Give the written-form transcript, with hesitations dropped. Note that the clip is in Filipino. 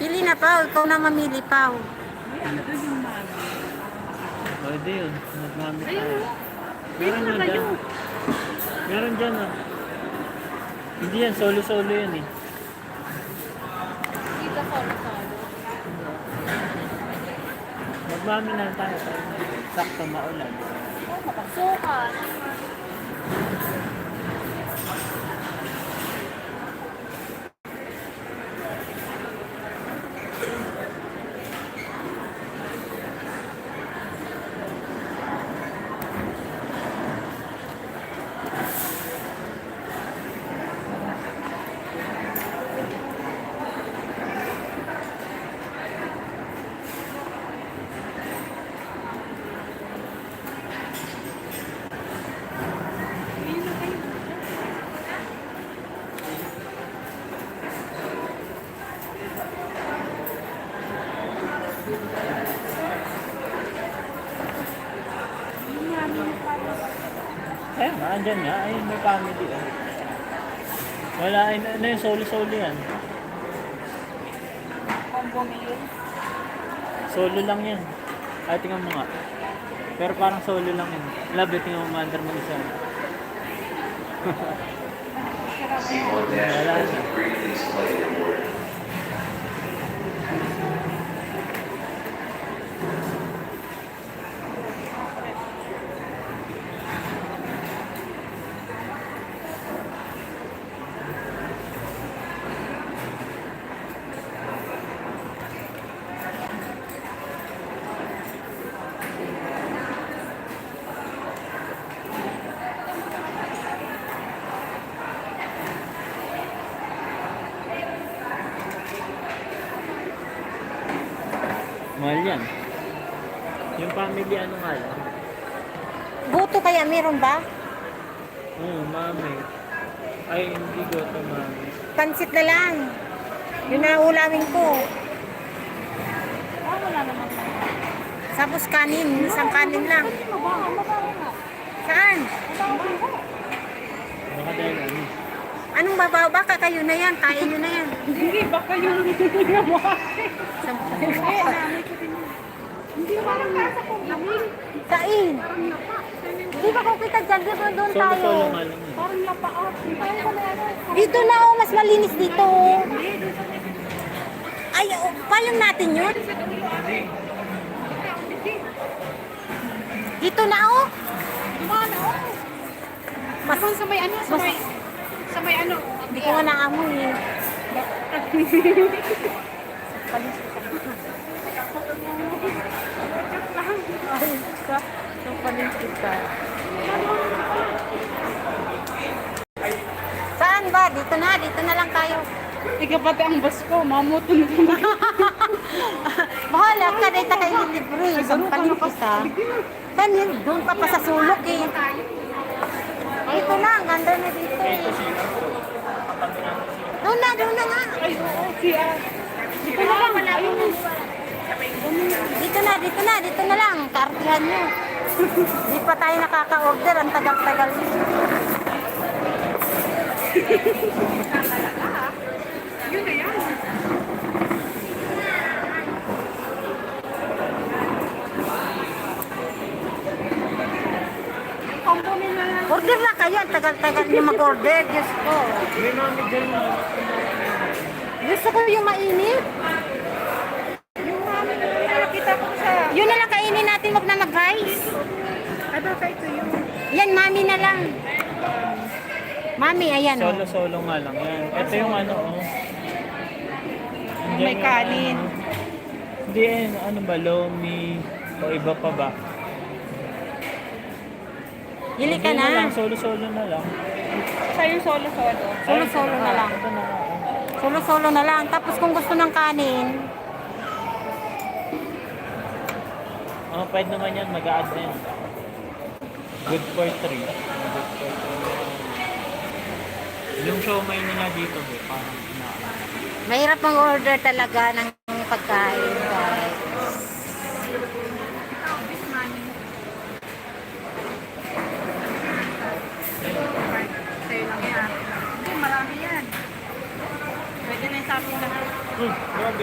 Pili na, Pao. Ikaw na mamili, Pao. Pwede yun. Nagmamit tayo. Ayun. Meron Dito na yun dyan. kayo. Meron dyan ah. Hindi yan, solo-solo yan eh. Dito solo-solo. Magmami na tayo. Sakto maulan. Oh, mapagsukan. Ayun nga, andyan nga. Ayun, may family ah. Wala, ano yung solo-solo yan. Combo meal. Solo lang yan. Ay, tingnan mo nga. Pero parang solo lang yan. Love it, tingnan mo mandar mo isa. Wala na. Mahal yan. Yung family ano nga lang. Buto kaya meron ba? Oo, mami. Ay, hindi goto mami. Pansit na lang. Yun na ulamin ko. Ah, wala naman. Tapos kanin. Isang kanin lang. Mabaho nga. Saan? Baka dahil ano. Anong babaw? Baka kayo na yan. Kain nyo na yan. Hindi, baka yung ginawa. Sampu. Hindi parang nasa kong lamig. Kain. Parang lapa. Di ba kung kita dyan? Di ba doon tayo? Solo-solo nga lang yun. Parang lapa out. Parang wala na. Dito na oh. Mas malinis dito. Ay, oh, payong natin yun. Dito na oh. Ano? Mas, Sa may ano? Sa may ano? hindi ko nga naamoy eh. Ay, ka. Ang palis kita. Saan ba? Dito na. Dito na lang tayo. Ikaw pati ang bus ko, mamutun ko na. Bahala ka. Dito kayo libre. Ang palis kita. Saan yun? Doon pa sa sulok eh. Dito na. Ang ganda na dito eh. Doon na nga. Ay, oo, siya. Dito na lang. Ayun. Dito na lang. Kartihan nyo. Di pa tayo nakaka-order. Ang tagal-tagal nyo. Yun na yan. Combo meal na lang. Order na kayo. Ang tagal-tagal nyo mag-order. Diyos ko. May mami dyan na. Gusto ko yung mainit. Yung mami na nakita ko sa... Yun na lang kainin natin. Huwag na mag-rice. Ay, baka ito yung... Yan, mami na lang. Mami, ayan oh. Solo-solo nga lang yan. Ito yung ano oh. Andyan May yung, kanin. ano. Hindi ano ba, lomi o iba pa ba? Hili ka Hindi lang, na. solo-solo na lang. Siya yung solo-solo. Solo-solo na lang. Ito na nga. oh. Solo-solo na lang. Tapos kung gusto ng kanin, Pwede naman yan, mag-a-add na yan. Good for 3. Good for 3. Yung siomay nila dito, parang mahirap mag-order talaga ng pagkain, guys. Sa'yo lang yan. Hindi, marami yan. Pwede na yung sabi na. grabe.